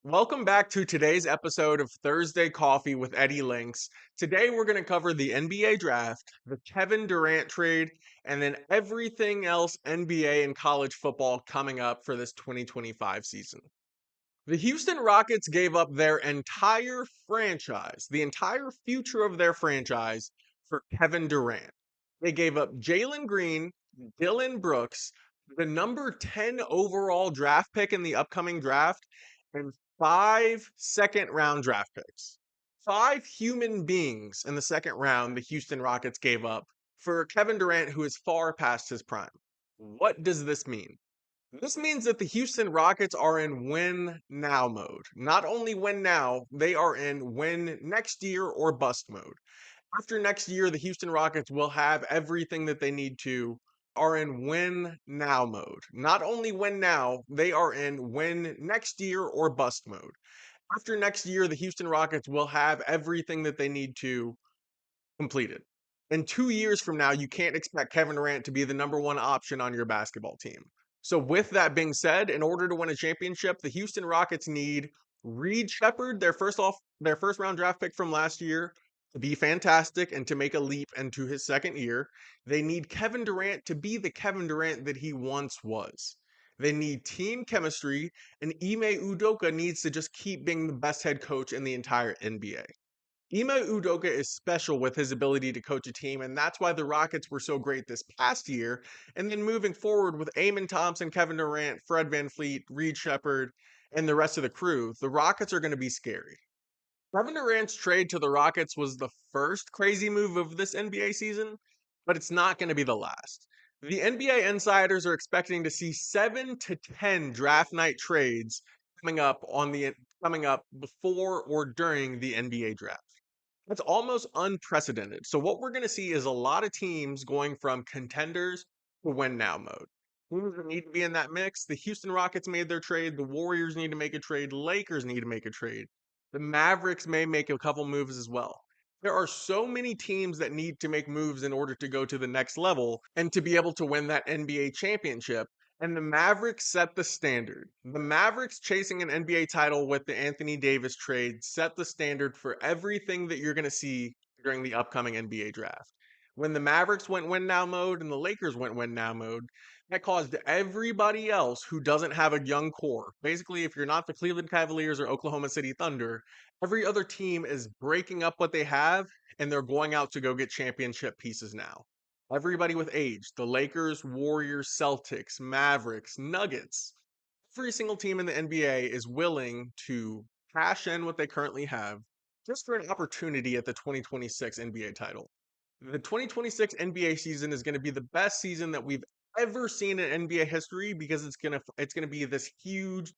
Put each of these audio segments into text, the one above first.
Welcome back to today's episode of Thursday Coffee with Eddie Links. Today we're going to cover the NBA draft, the Kevin Durant trade, and then everything else NBA and college football coming up for this 2025 season. The Houston Rockets gave up their entire franchise, the entire future of their franchise, for Kevin Durant. They gave up Jalen Green, Dylan Brooks, the number 10 overall draft pick in the upcoming draft, and five second round draft picks. Five human beings in the second round the Houston Rockets gave up for Kevin Durant, who is far past his prime. What does this mean? This means that the Houston Rockets are in win now mode. Not only win now, they are in win next year or bust mode. After next year, the Houston Rockets will have everything that they need to, are in win now mode. Not only win now, they are in win next year or bust mode. After next year, the Houston Rockets will have everything that they need to complete it. In 2 years from now, you can't expect Kevin Durant to be the number one option on your basketball team. So, with that being said, in order to win a championship, the Houston Rockets need Reed Shepard, their first round draft pick from last year, to be fantastic and to make a leap into his second year. They need Kevin Durant to be the Kevin Durant that he once was. They need team chemistry, and Ime Udoka needs to just keep being the best head coach in the entire NBA. Ime Udoka is special with his ability to coach a team, and that's why the Rockets were so great this past year. And then moving forward with Amon Thompson, Kevin Durant, Fred VanVleet, Reed Shepard, and the rest of the crew, the Rockets are going to be scary. Kevin Durant's trade to the Rockets was the first crazy move of this NBA season, but it's not going to be the last. The NBA insiders are expecting to see 7 to 10 draft night trades coming up on the coming up before or during the NBA draft. That's almost unprecedented. So what we're going to see is a lot of teams going from contenders to win now mode. Teams that need to be in that mix. The Houston Rockets made their trade. The Warriors need to make a trade. Lakers need to make a trade. The Mavericks may make a couple moves as well. There are so many teams that need to make moves in order to go to the next level and to be able to win that NBA championship. And the Mavericks set the standard. The Mavericks chasing an NBA title with the Anthony Davis trade set the standard for everything that you're going to see during the upcoming NBA draft. When the Mavericks went win now mode and the Lakers went win now mode, that caused everybody else who doesn't have a young core. Basically, if you're not the Cleveland Cavaliers or Oklahoma City Thunder, every other team is breaking up what they have and they're going out to go get championship pieces now. Everybody with age, the Lakers, Warriors, Celtics, Mavericks, Nuggets, every single team in the NBA is willing to cash in what they currently have just for an opportunity at the 2026 NBA title. The 2026 NBA season is going to be the best season that we've ever seen in NBA history because it's going to be this huge.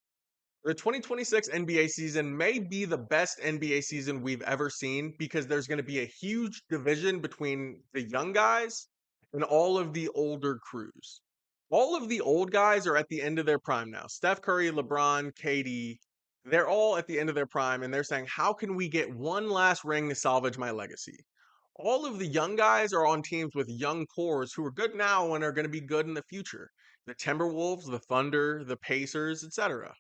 The 2026 NBA season may be the best NBA season we've ever seen because there's going to be a huge division between the young guys and all of the older crews. All of the old guys are at the end of their prime now. Steph Curry, LeBron, KD, they're all at the end of their prime and they're saying, "How can we get one last ring to salvage my legacy?" All of the young guys are on teams with young cores who are good now and are going to be good in the future. The Timberwolves, the Thunder, the Pacers, etc.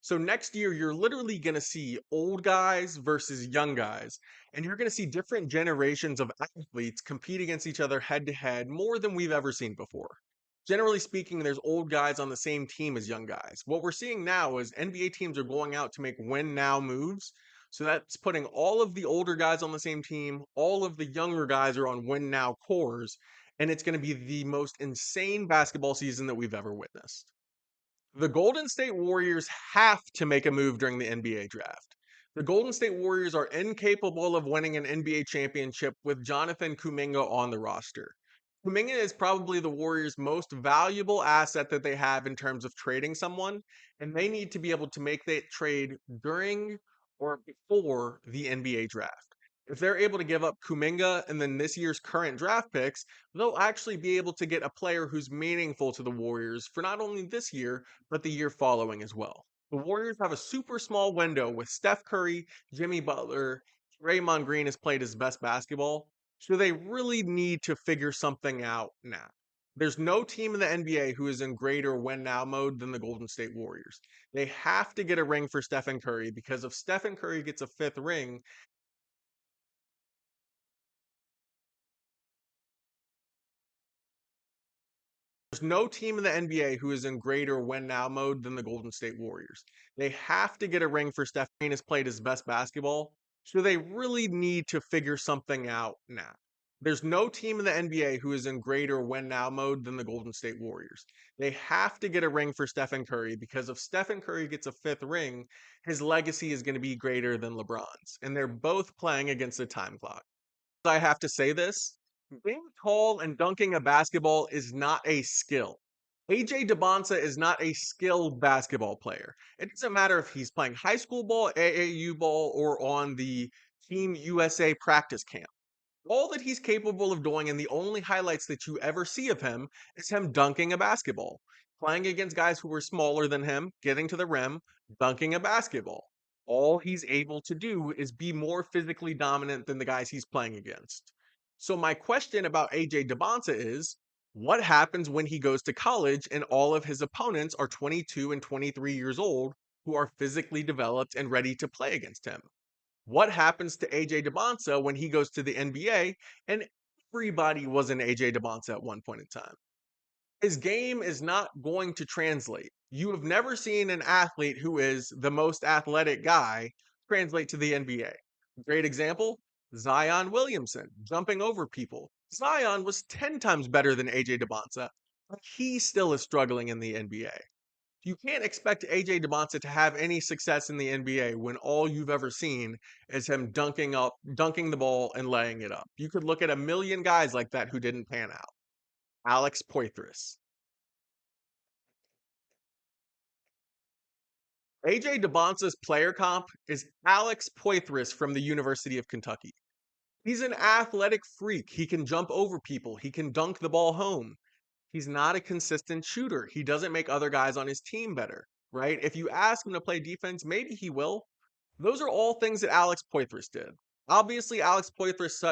So next year, you're literally going to see old guys versus young guys, and you're going to see different generations of athletes compete against each other head to head more than we've ever seen before. Generally speaking, there's old guys on the same team as young guys. What we're seeing now is NBA teams are going out to make win now moves. So that's putting all of the older guys on the same team, all of the younger guys are on win now cores, and it's going to be the most insane basketball season that we've ever witnessed. The Golden State Warriors have to make a move during the NBA draft. The Golden State Warriors are incapable of winning an NBA championship with Jonathan Kuminga on the roster. Kuminga is probably the Warriors' most valuable asset that they have in terms of trading someone, and they need to be able to make that trade during or before the NBA draft. If they're able to give up Kuminga and then this year's current draft picks, they'll actually be able to get a player who's meaningful to the Warriors for not only this year, but the year following as well. The Warriors have a super small window with Steph Curry, Jimmy Butler, Draymond Green has played his best basketball. So they really need to figure something out now. There's no team in the NBA who is in greater win now mode than the Golden State Warriors. They have to get a ring for Stephen Curry because if Stephen Curry gets a fifth ring, there's no team in the NBA who is in greater win now mode than the Golden State Warriors. They have to get a ring for Steph. Curry has played his best basketball, so they really need to figure something out now. There's no team in the NBA who is in greater win now mode than the Golden State Warriors. They have to get a ring for Stephen Curry because if Stephen Curry gets a fifth ring, his legacy is going to be greater than LeBron's. And they're both playing against a time clock. I have to say this. Being tall and dunking a basketball is not a skill. AJ DeBonsa is not a skilled basketball player. It doesn't matter if he's playing high school ball, AAU ball, or on the Team USA practice camp. All that he's capable of doing, and the only highlights that you ever see of him, is him dunking a basketball, playing against guys who were smaller than him, getting to the rim, dunking a basketball. All he's able to do is be more physically dominant than the guys he's playing against. So, my question about AJ DeBonsa is what happens when he goes to college and all of his opponents are 22 and 23 years old who are physically developed and ready to play against him? What happens to AJ DeBonsa when he goes to the NBA? And everybody was an AJ DeBonsa at one point in time. His game is not going to translate. You have never seen an athlete who is the most athletic guy translate to the NBA. Great example, Zion Williamson jumping over people. Zion was 10 times better than AJ DeBonsa, but he still is struggling in the NBA. You can't expect AJ DeBonsa to have any success in the NBA when all you've ever seen is him dunking the ball and laying it up. You could look at a million guys like that who didn't pan out. Alex Poitras. AJ DeBonsa's player comp is Alex Poitras from the University of Kentucky. He's an athletic freak. He can jump over people. He can dunk the ball home. He's not a consistent shooter. He doesn't make other guys on his team better, right? If you ask him to play defense, maybe he will. Those are all things that Alex Poitras did. Obviously, Alex Poitras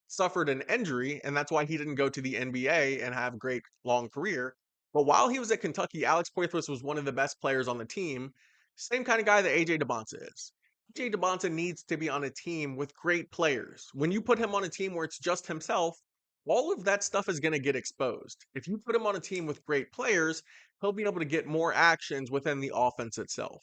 suffered an injury, and that's why he didn't go to the NBA and have a great long career. But while he was at Kentucky, Alex Poitras was one of the best players on the team. Same kind of guy that AJ DeBonsa is. AJ DeBonsa needs to be on a team with great players. When you put him on a team where it's just himself, all of that stuff is going to get exposed. If you put him on a team with great players, he'll be able to get more actions within the offense itself.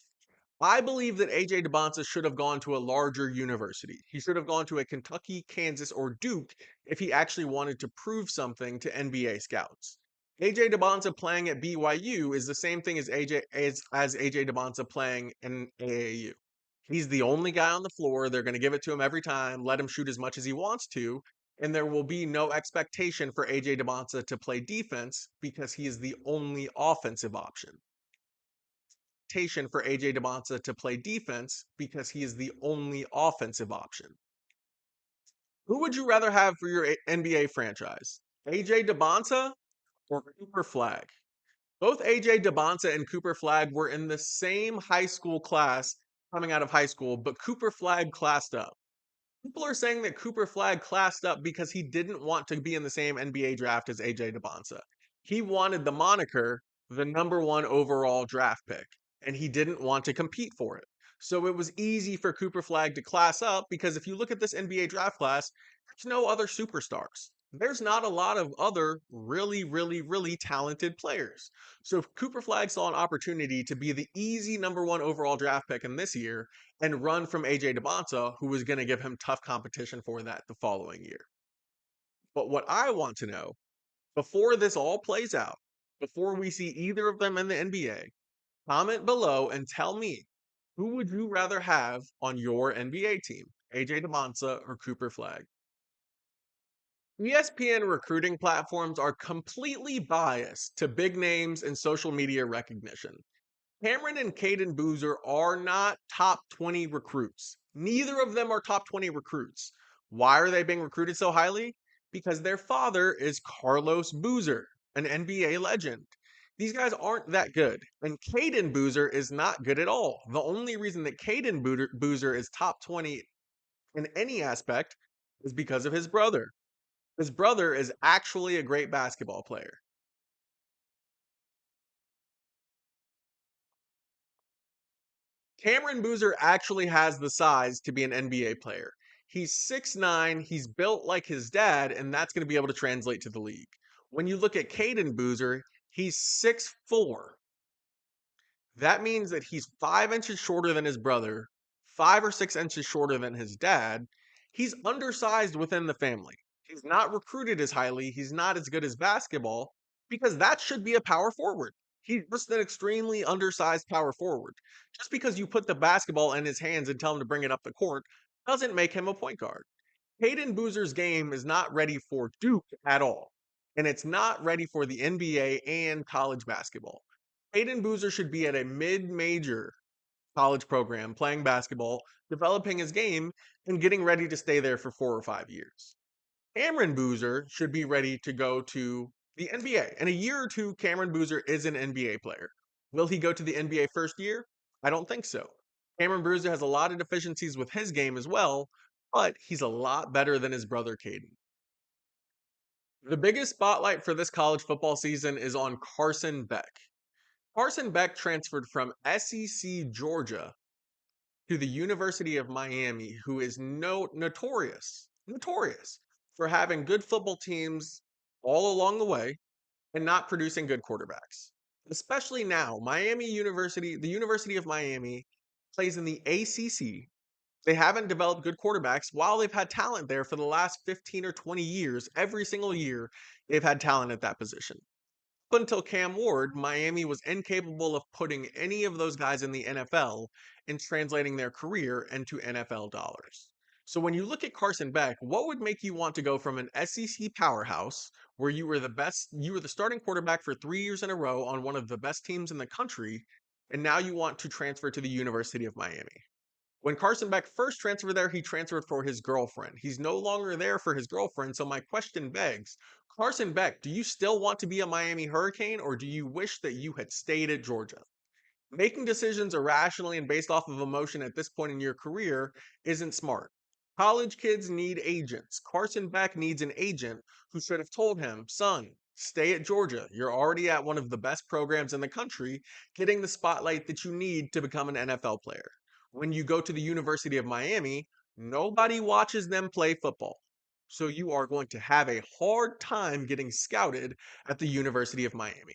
I believe that AJ DeBonsa should have gone to a larger university. He should have gone to a Kentucky, Kansas, or Duke if he actually wanted to prove something to NBA scouts. AJ DeBonsa playing at BYU is the same thing as AJ DeBonsa playing in AAU. He's the only guy on the floor. They're going to give it to him every time, let him shoot as much as he wants to, and there will be no expectation for AJ DeBonsa to play defense because he is the only offensive option. For AJ DeBonsa to play defense because he is the only offensive option. Who would you rather have for your NBA franchise? AJ DeBonsa or Cooper Flag? Both AJ DeBonsa and Cooper Flag were in the same high school class coming out of high school, but Cooper Flag classed up. People are saying that Cooper Flag classed up because he didn't want to be in the same NBA draft as AJ DeBonsa. He wanted the moniker, the number one overall draft pick, and he didn't want to compete for it. So it was easy for Cooper Flag to class up because if you look at this NBA draft class, there's no other superstars. There's not a lot of other really, really, really talented players. So if Cooper Flag saw an opportunity to be the easy number one overall draft pick in this year and run from AJ DeBonsa, who was going to give him tough competition for that the following year. But what I want to know before this all plays out, before we see either of them in the NBA, comment below and tell me who would you rather have on your NBA team, AJ DeBonsa or Cooper Flag? ESPN recruiting platforms are completely biased to big names and social media recognition. Cameron and Caden Boozer are not top 20 recruits. Neither of them are top 20 recruits. Why are they being recruited so highly? Because their father is Carlos Boozer, an NBA legend. These guys aren't that good. And Caden Boozer is not good at all. The only reason that Boozer is top 20 in any aspect is because of his brother. His brother is actually a great basketball player. Cameron Boozer actually has the size to be an NBA player. He's 6'9", he's built like his dad, and that's going to be able to translate to the league. When you look at Caden Boozer, he's 6'4". That means that he's 5 inches shorter than his brother, 5 or 6 inches shorter than his dad. He's undersized within the family. He's not recruited as highly. He's not as good as basketball because that should be a power forward. He's just an extremely undersized power forward. Just because you put the basketball in his hands and tell him to bring it up the court doesn't make him a point guard. Hayden Boozer's game is not ready for Duke at all, and it's not ready for the NBA and college basketball. Hayden Boozer should be at a mid-major college program playing basketball, developing his game, and getting ready to stay there for 4 or 5 years. Cameron Boozer should be ready to go to the NBA. In a year or two, Cameron Boozer is an NBA player. Will he go to the NBA first year? I don't think so. Cameron Boozer has a lot of deficiencies with his game as well, but he's a lot better than his brother Caden. The biggest spotlight for this college football season is on Carson Beck. Carson Beck transferred from SEC Georgia to the University of Miami, who is notorious for having good football teams all along the way and not producing good quarterbacks. Especially now, the University of Miami plays in the ACC. They haven't developed good quarterbacks while they've had talent there for the last 15 or 20 years. Every single year, they've had talent at that position. Up until Cam Ward, Miami was incapable of putting any of those guys in the NFL and translating their career into NFL dollars. So when you look at Carson Beck, what would make you want to go from an SEC powerhouse where you were the starting quarterback for 3 years in a row on one of the best teams in the country, and now you want to transfer to the University of Miami? When Carson Beck first transferred there, he transferred for his girlfriend. He's no longer there for his girlfriend, so my question begs, Carson Beck, do you still want to be a Miami Hurricane or do you wish that you had stayed at Georgia? Making decisions irrationally and based off of emotion at this point in your career isn't smart. College kids need agents. Carson Beck needs an agent who should have told him, son, stay at Georgia. You're already at one of the best programs in the country, getting the spotlight that you need to become an NFL player. When you go to the University of Miami, nobody watches them play football. So you are going to have a hard time getting scouted at the University of Miami.